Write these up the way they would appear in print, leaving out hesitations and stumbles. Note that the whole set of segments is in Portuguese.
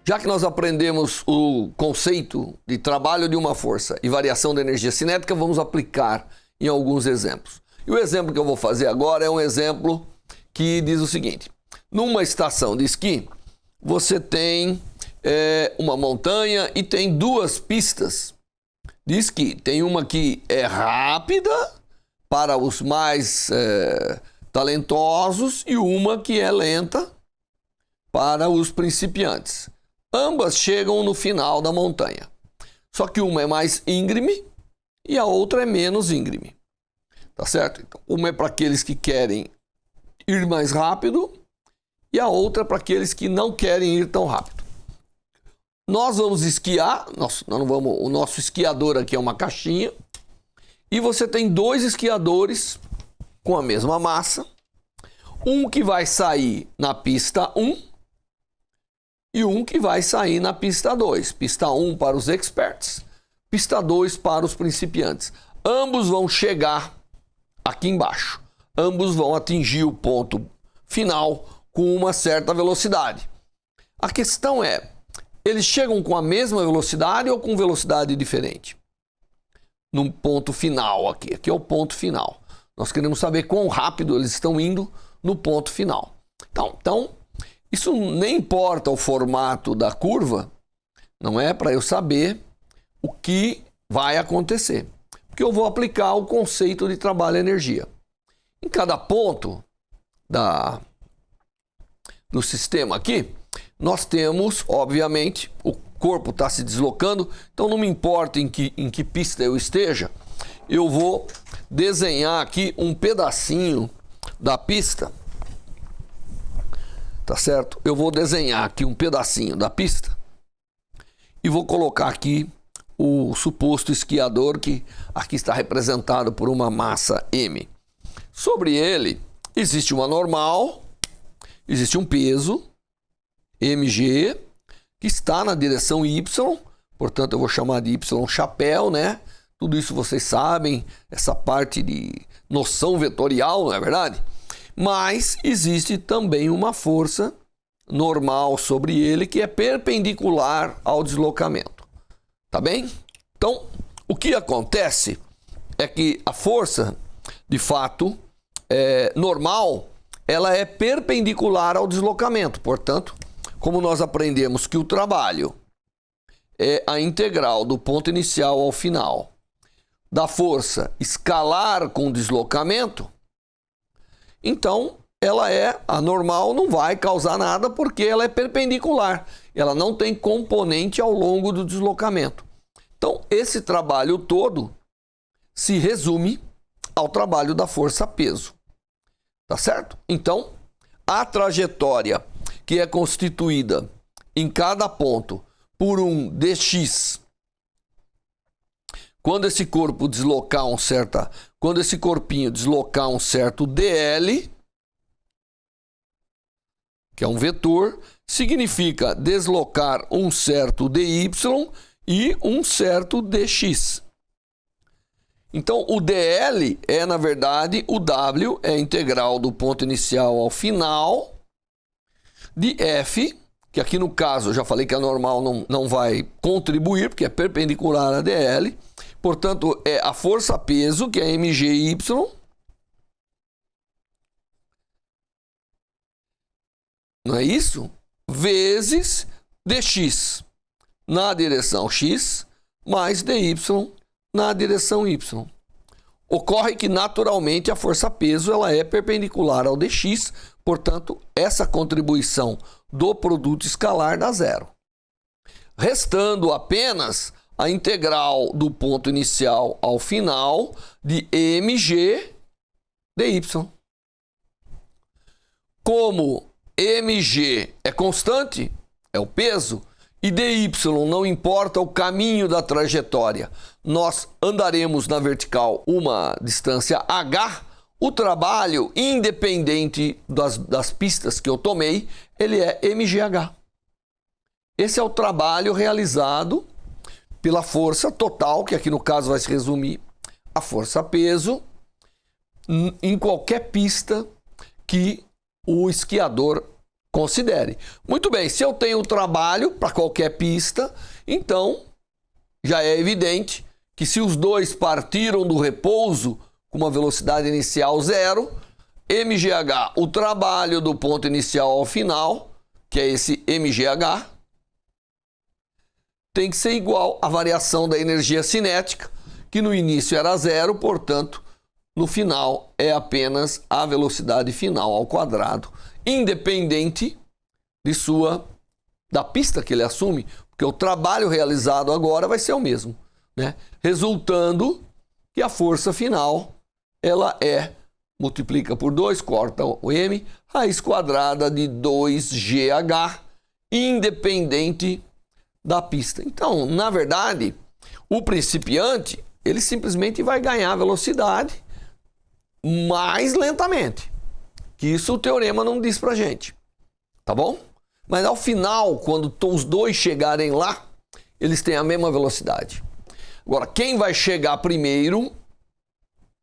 Já que nós aprendemos o conceito de trabalho de uma força e variação da energia cinética, vamos aplicar em alguns exemplos. E o exemplo que eu vou fazer agora é um exemplo que diz o seguinte: numa estação de esqui, você tem uma montanha e tem duas pistas de esqui. Tem uma que é rápida para os mais talentosos e uma que é lenta para os principiantes. Ambas chegam no final da montanha. Só que uma é mais íngreme e a outra é menos íngreme. Tá certo? Então, uma é para aqueles que querem ir mais rápido e a outra é para aqueles que não querem ir tão rápido. Nós vamos esquiar, o nosso esquiador aqui é uma caixinha, e você tem dois esquiadores com a mesma massa, um que vai sair na pista 1 e um que vai sair na pista 2. Pista 1 para os experts, pista 2 para os principiantes. Ambos vão chegar aqui embaixo. Ambos vão atingir o ponto final com uma certa velocidade. A questão é, eles chegam com a mesma velocidade ou com velocidade diferente? No ponto final aqui. Aqui é o ponto final. Nós queremos saber quão rápido eles estão indo no ponto final. Então, isso nem importa o formato da curva, não é para eu saber o que vai acontecer. Porque eu vou aplicar o conceito de trabalho-energia. Em cada ponto do sistema aqui, nós temos, obviamente, o corpo está se deslocando, então não me importa em que pista eu esteja, eu vou desenhar aqui um pedacinho da pista. Tá certo? Eu vou desenhar aqui um pedacinho da pista e vou colocar aqui o suposto esquiador, que aqui está representado por uma massa M. Sobre ele existe uma normal, existe um peso, mg, que está na direção Y, portanto eu vou chamar de Y chapéu, né? Tudo isso vocês sabem, essa parte de noção vetorial, não é verdade? Mas existe também uma força normal sobre ele que é perpendicular ao deslocamento. Tá bem? Então, o que acontece é que a força, de fato, normal, ela é perpendicular ao deslocamento. Portanto, como nós aprendemos que o trabalho é a integral do ponto inicial ao final da força escalar com o deslocamento, então a normal não vai causar nada porque ela é perpendicular. Ela não tem componente ao longo do deslocamento. Então, esse trabalho todo se resume ao trabalho da força-peso. Tá certo? Então, a trajetória que é constituída em cada ponto por um dx, quando esse corpinho deslocar um certo dl, que é um vetor, significa deslocar um certo dy e um certo dx. Então, o dl é, na verdade, o w é a integral do ponto inicial ao final de f, que aqui no caso eu já falei que a normal não vai contribuir, porque é perpendicular a dl. Portanto, é a força-peso, que é mgy, não é isso? Vezes dx na direção x, mais dy na direção y. Ocorre que, naturalmente, a força-peso ela é perpendicular ao dx, portanto, essa contribuição do produto escalar dá zero. Restando apenas a integral do ponto inicial ao final de mg dy. Como mg é constante, é o peso, e dy não importa o caminho da trajetória, nós andaremos na vertical uma distância h, o trabalho, independente das pistas que eu tomei, ele é mgh. Esse é o trabalho realizado pela força total, que aqui no caso vai se resumir a força-peso, em qualquer pista que o esquiador Considere. Muito bem, se eu tenho trabalho para qualquer pista, então já é evidente que se os dois partiram do repouso com uma velocidade inicial 0, mgh, o trabalho do ponto inicial ao final, que é esse mgh, tem que ser igual à variação da energia cinética, que no início era 0, portanto, no final é apenas a velocidade final ao quadrado, independente da pista que ele assume, porque o trabalho realizado agora vai ser o mesmo, né? Resultando que a força final, ela multiplica por 2, corta o m, raiz quadrada de 2gh, independente da pista. Então, na verdade, o principiante, ele simplesmente vai ganhar velocidade mais lentamente. Que isso o teorema não diz pra gente. Tá bom? Mas ao final, quando os dois chegarem lá, eles têm a mesma velocidade. Agora, quem vai chegar primeiro,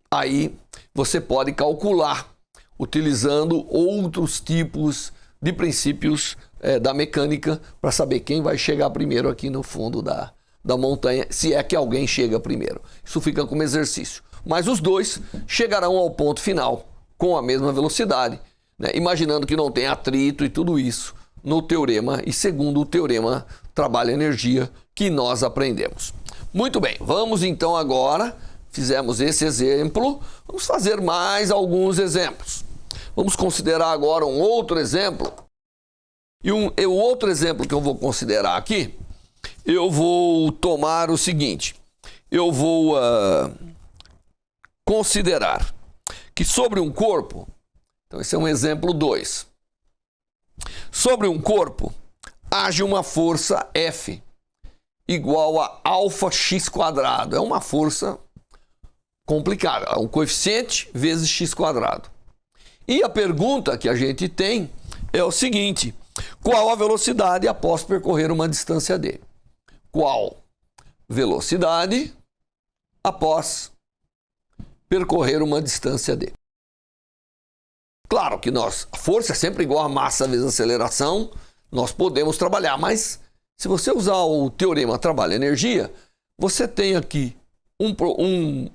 aí você pode calcular utilizando outros tipos de princípios da mecânica para saber quem vai chegar primeiro aqui no fundo da montanha, se é que alguém chega primeiro. Isso fica como exercício. Mas os dois chegarão ao ponto final com a mesma velocidade, né? Imaginando que não tem atrito e tudo isso no teorema e segundo o teorema trabalho-energia que nós aprendemos. Muito bem, vamos então agora, fizemos esse exemplo, vamos fazer mais alguns exemplos. Vamos considerar agora um outro exemplo. E o outro exemplo que eu vou considerar aqui, eu vou tomar o seguinte. Eu vou considerar que sobre um corpo, então esse é um exemplo 2. Sobre um corpo, age uma força F igual a alfa x quadrado. É uma força complicada, é um coeficiente vezes x quadrado. E a pergunta que a gente tem é o seguinte: qual a velocidade após percorrer uma distância d? Qual velocidade após percorrer uma distância d? Claro que a força é sempre igual a massa vezes aceleração, nós podemos trabalhar, mas se você usar o teorema trabalho-energia, você tem aqui um problema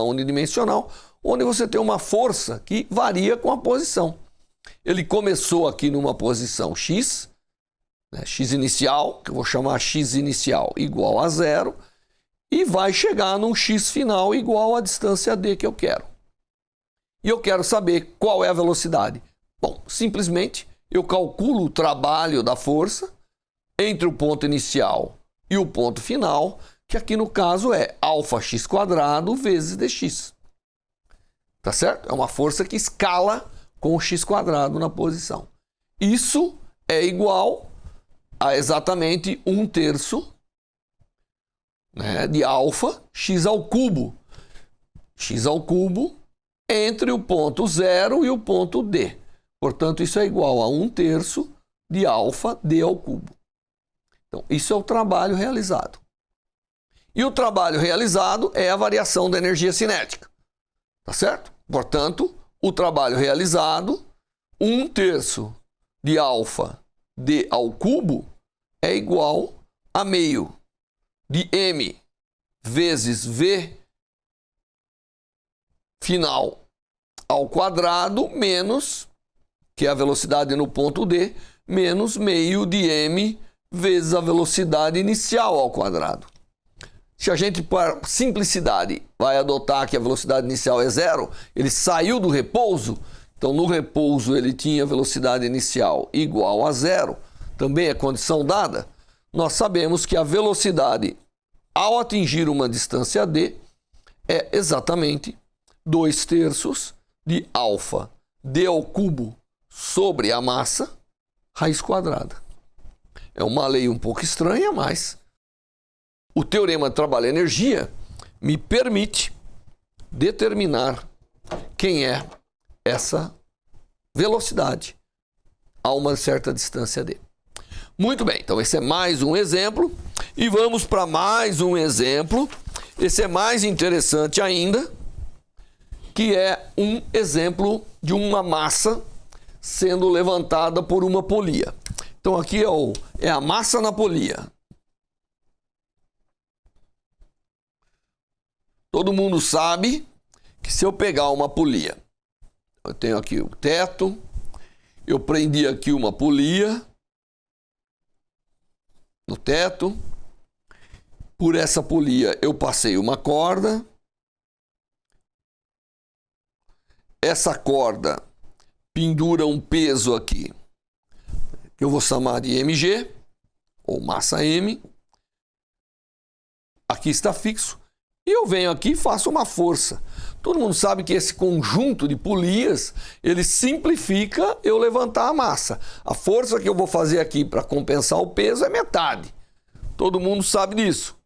unidimensional, onde você tem uma força que varia com a posição. Ele começou aqui numa posição x, né, x inicial, que eu vou chamar x inicial igual a 0, e vai chegar num x final igual à distância d que eu quero. E eu quero saber qual é a velocidade. Bom, simplesmente eu calculo o trabalho da força entre o ponto inicial e o ponto final, que aqui no caso é alfa x quadrado vezes dx. Tá certo? É uma força que escala com o x quadrado na posição. Isso é igual a exatamente 1/3, né, de alfa x ao cubo. X ao cubo entre o ponto 0 e o ponto d. Portanto, isso é igual a 1/3 de alfa d ao cubo. Então, isso é o trabalho realizado. E o trabalho realizado é a variação da energia cinética. Tá certo? Portanto, o trabalho realizado, 1/3 de alfa d ao cubo, é igual a meio de m vezes v final ao quadrado menos, que é a velocidade no ponto D, menos meio de m vezes a velocidade inicial ao quadrado. Se a gente, por simplicidade, vai adotar que a velocidade inicial é 0, ele saiu do repouso, então no repouso ele tinha velocidade inicial igual a 0, também é condição dada, nós sabemos que a velocidade ao atingir uma distância d é exatamente 2/3 de alfa d ao cubo sobre a massa raiz quadrada. É uma lei um pouco estranha, mas o teorema trabalho-energia me permite determinar quem é essa velocidade a uma certa distância d. Muito bem, então esse é mais um exemplo e vamos para mais um exemplo. Esse é mais interessante ainda, que é um exemplo de uma massa sendo levantada por uma polia. Então aqui é a massa na polia. Todo mundo sabe que se eu pegar uma polia, eu tenho aqui o teto, eu prendi aqui uma polia no teto, por essa polia eu passei uma corda, essa corda pendura um peso aqui, que eu vou chamar de MG, ou massa M, aqui está fixo, e eu venho aqui e faço uma força. Todo mundo sabe que esse conjunto de polias, ele simplifica eu levantar a massa. A força que eu vou fazer aqui para compensar o peso é metade. Todo mundo sabe disso.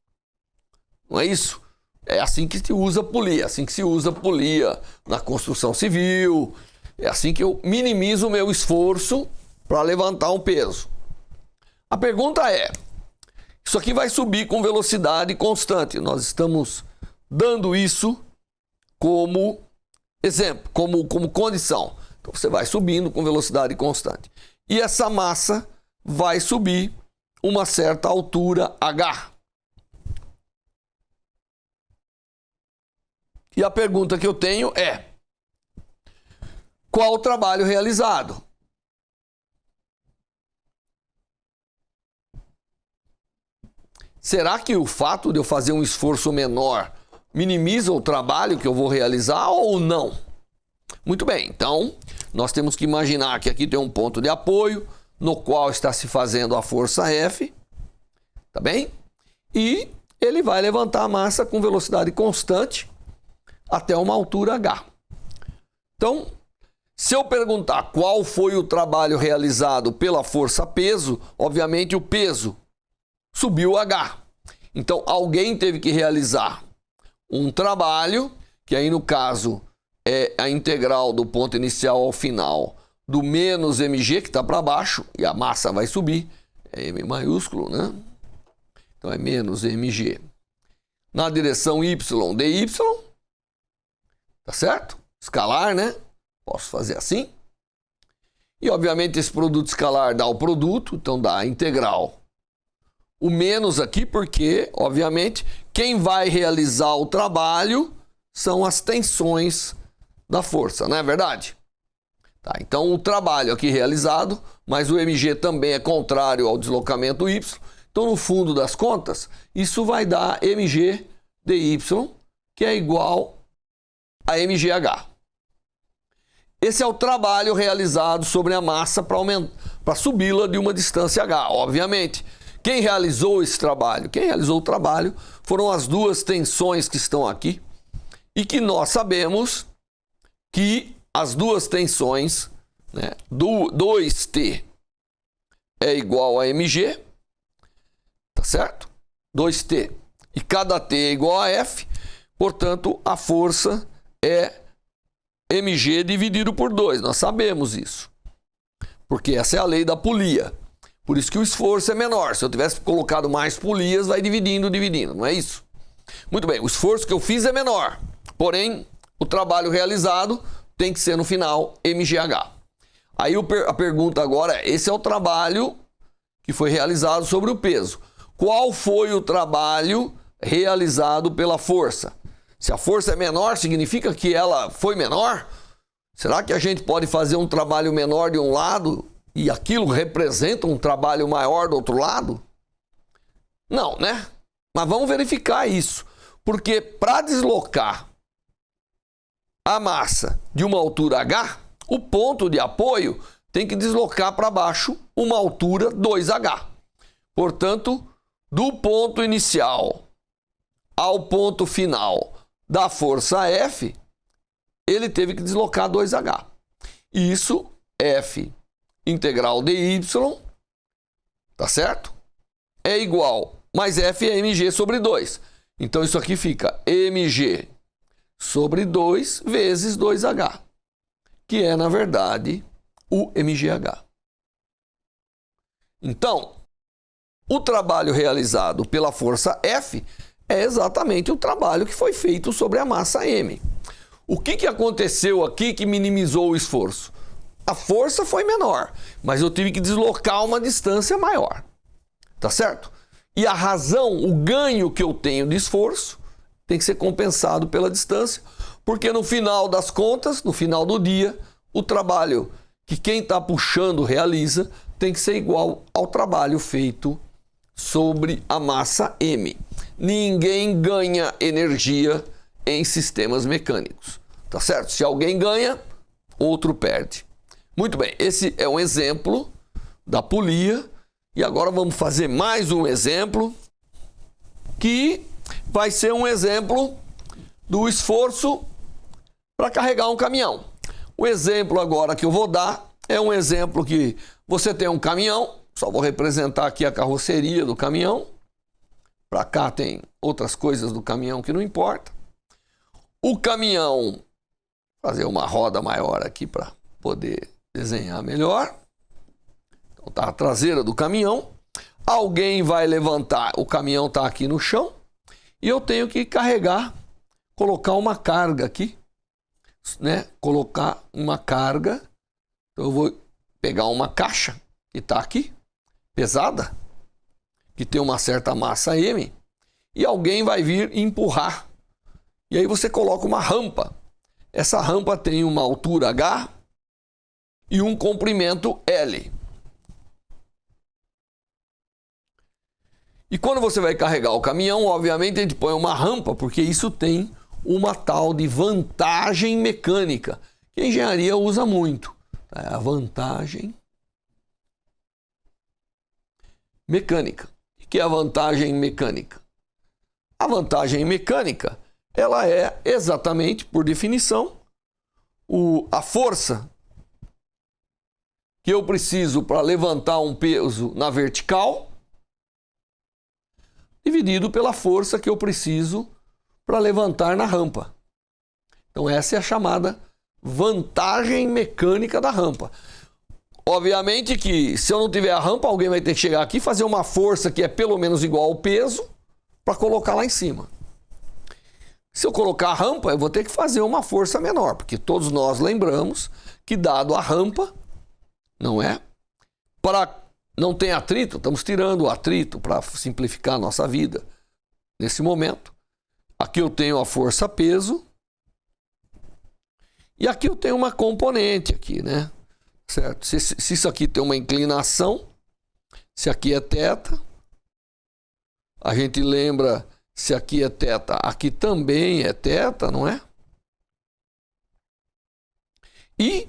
Não é isso? É assim que se usa polia, assim que se usa polia na construção civil. É assim que eu minimizo o meu esforço para levantar um peso. A pergunta é, isso aqui vai subir com velocidade constante. Nós estamos dando isso como exemplo, como condição. Então você vai subindo com velocidade constante. E essa massa vai subir uma certa altura H. E a pergunta que eu tenho é: qual o trabalho realizado? Será que o fato de eu fazer um esforço menor minimiza o trabalho que eu vou realizar ou não? Muito bem, então nós temos que imaginar que aqui tem um ponto de apoio no qual está se fazendo a força F, tá bem? E ele vai levantar a massa com velocidade constante até uma altura H. Então, se eu perguntar qual foi o trabalho realizado pela força peso, obviamente o peso subiu H. Então, alguém teve que realizar um trabalho, que aí no caso é a integral do ponto inicial ao final do menos mg, que está para baixo, e a massa vai subir, é M maiúsculo, né? Então é menos mg. Na direção y, dy, tá certo? Escalar, né? Posso fazer assim. E obviamente esse produto escalar dá o produto, então dá a integral. O menos aqui porque, obviamente, quem vai realizar o trabalho são as tensões da força, não é verdade? Tá, então o trabalho aqui realizado, mas o mg também é contrário ao deslocamento y. Então no fundo das contas, isso vai dar mg dy, que é igual a mgh. Esse é o trabalho realizado sobre a massa para subi-la de uma distância h, obviamente. Quem realizou esse trabalho? Quem realizou o trabalho foram as duas tensões que estão aqui e que nós sabemos que as duas tensões, né, 2T é igual a mg, tá certo? 2T. E cada T é igual a F, portanto, a força é mg dividido por 2. Nós sabemos isso, porque essa é a lei da polia. Por isso que o esforço é menor. Se eu tivesse colocado mais polias, vai dividindo, não é isso? Muito bem, o esforço que eu fiz é menor, porém, o trabalho realizado tem que ser no final mgh. Aí a pergunta agora é, esse é o trabalho que foi realizado sobre o peso. Qual foi o trabalho realizado pela força? Se a força é menor, significa que ela foi menor? Será que a gente pode fazer um trabalho menor de um lado e aquilo representa um trabalho maior do outro lado? Não, né? Mas vamos verificar isso. Porque para deslocar a massa de uma altura H, o ponto de apoio tem que deslocar para baixo uma altura 2H. Portanto, do ponto inicial ao ponto final da força F, ele teve que deslocar 2H. Isso, F integral dy, tá certo? É igual, mas F é mg sobre 2. Então isso aqui fica mg sobre 2 vezes 2H, que é, na verdade, o mgh. Então, o trabalho realizado pela força F é exatamente o trabalho que foi feito sobre a massa M. O que aconteceu aqui que minimizou o esforço? A força foi menor, mas eu tive que deslocar uma distância maior. Tá certo? E a razão, o ganho que eu tenho de esforço, tem que ser compensado pela distância, porque no final das contas, no final do dia, o trabalho que quem está puxando realiza tem que ser igual ao trabalho feito sobre a massa M. Ninguém ganha energia em sistemas mecânicos, tá certo? Se alguém ganha, outro perde. Muito bem, esse é um exemplo da polia. E agora vamos fazer mais um exemplo, que vai ser um exemplo do esforço para carregar um caminhão. O exemplo agora que eu vou dar é um exemplo que você tem um caminhão, só vou representar aqui a carroceria do caminhão. Para cá tem outras coisas do caminhão que não importa. O caminhão, fazer uma roda maior aqui para poder desenhar melhor. Então tá a traseira do caminhão. Alguém vai levantar, o caminhão está aqui no chão e eu tenho que carregar, colocar uma carga aqui, né? Colocar uma carga. Então eu vou pegar uma caixa que está aqui, pesada, que tem uma certa massa M, e alguém vai vir empurrar. E aí você coloca uma rampa. Essa rampa tem uma altura H e um comprimento L. E quando você vai carregar o caminhão, obviamente a gente põe uma rampa, porque isso tem uma tal de vantagem mecânica, que a engenharia usa muito. É a vantagem mecânica. O que é a vantagem mecânica? A vantagem mecânica, ela é exatamente, por definição, a força que eu preciso para levantar um peso na vertical, dividido pela força que eu preciso para levantar na rampa. Então essa é a chamada vantagem mecânica da rampa. Obviamente que se eu não tiver a rampa, alguém vai ter que chegar aqui e fazer uma força que é pelo menos igual ao peso para colocar lá em cima. Se eu colocar a rampa, eu vou ter que fazer uma força menor, porque todos nós lembramos que dado a rampa, não é? Para não ter atrito, estamos tirando o atrito para simplificar a nossa vida nesse momento. Aqui eu tenho a força peso e aqui eu tenho uma componente aqui, né? Certo? Se isso aqui tem uma inclinação, se aqui é θ, a gente lembra, se aqui é θ, aqui também é θ, não é? E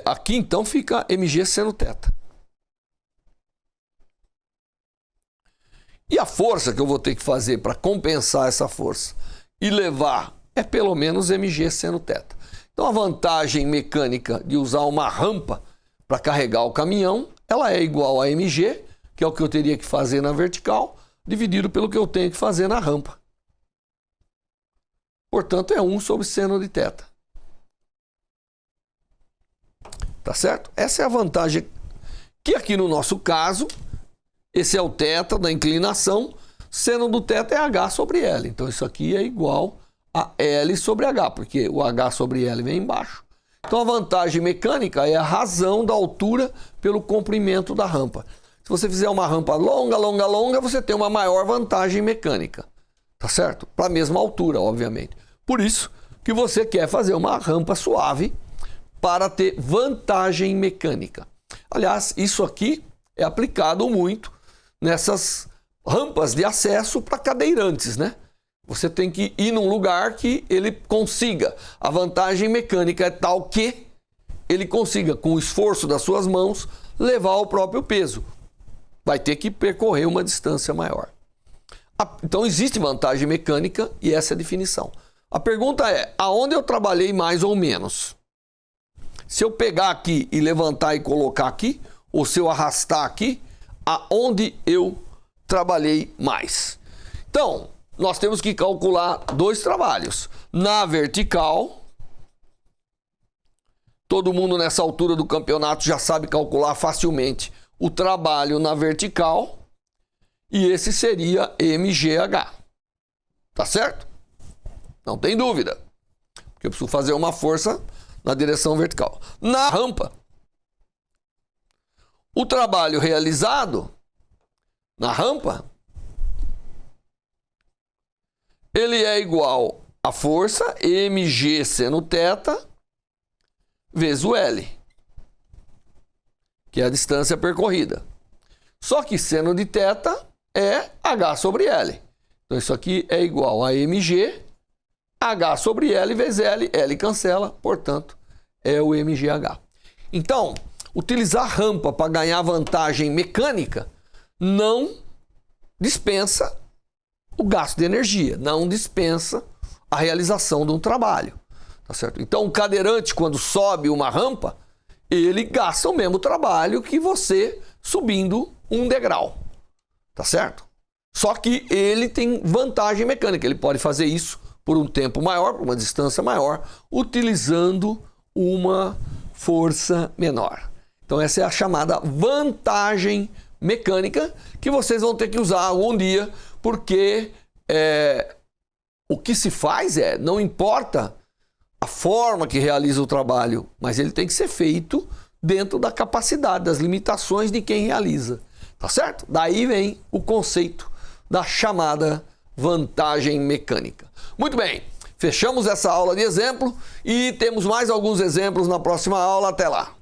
aqui então fica mg seno θ. E a força que eu vou ter que fazer para compensar essa força e levar é pelo menos mg seno θ. Então a vantagem mecânica de usar uma rampa para carregar o caminhão, ela é igual a mg, que é o que eu teria que fazer na vertical, dividido pelo que eu tenho que fazer na rampa. Portanto, é 1 sobre seno de θ. Tá certo? Essa é a vantagem, que aqui no nosso caso, esse é o θ da inclinação, seno do θ é h sobre L. Então isso aqui é igual a L sobre H, porque o H sobre L vem embaixo. Então a vantagem mecânica é a razão da altura pelo comprimento da rampa. Se você fizer uma rampa longa, longa, longa, você tem uma maior vantagem mecânica. Tá certo? Para a mesma altura, obviamente. Por isso que você quer fazer uma rampa suave para ter vantagem mecânica. Aliás, isso aqui é aplicado muito nessas rampas de acesso para cadeirantes, né? Você tem que ir num lugar que ele consiga. A vantagem mecânica é tal que ele consiga, com o esforço das suas mãos, levar o próprio peso. Vai ter que percorrer uma distância maior. Então existe vantagem mecânica e essa é a definição. A pergunta é, aonde eu trabalhei mais ou menos? Se eu pegar aqui e levantar e colocar aqui, ou se eu arrastar aqui, aonde eu trabalhei mais? Então, nós temos que calcular dois trabalhos. Na vertical, todo mundo nessa altura do campeonato já sabe calcular facilmente o trabalho na vertical, e esse seria mgh. Tá certo? Não tem dúvida. Porque eu preciso fazer uma força na direção vertical. Na rampa, o trabalho realizado na rampa, ele é igual à força mg seno θ vezes o L, que é a distância percorrida. Só que seno de θ é H sobre L. Então isso aqui é igual a mg, H sobre L vezes L, L cancela, portanto, é o mgh. Então, utilizar rampa para ganhar vantagem mecânica não dispensa o gasto de energia, não dispensa a realização de um trabalho, tá certo? Então, o cadeirante, quando sobe uma rampa, ele gasta o mesmo trabalho que você subindo um degrau, tá certo? Só que ele tem vantagem mecânica, ele pode fazer isso por um tempo maior, por uma distância maior, utilizando uma força menor. Então essa é a chamada vantagem mecânica que vocês vão ter que usar algum dia, porque o que se faz não importa a forma que realiza o trabalho, mas ele tem que ser feito dentro da capacidade, das limitações de quem realiza, tá certo? Daí vem o conceito da chamada vantagem mecânica. Muito bem, fechamos essa aula de exemplo e temos mais alguns exemplos na próxima aula. Até lá!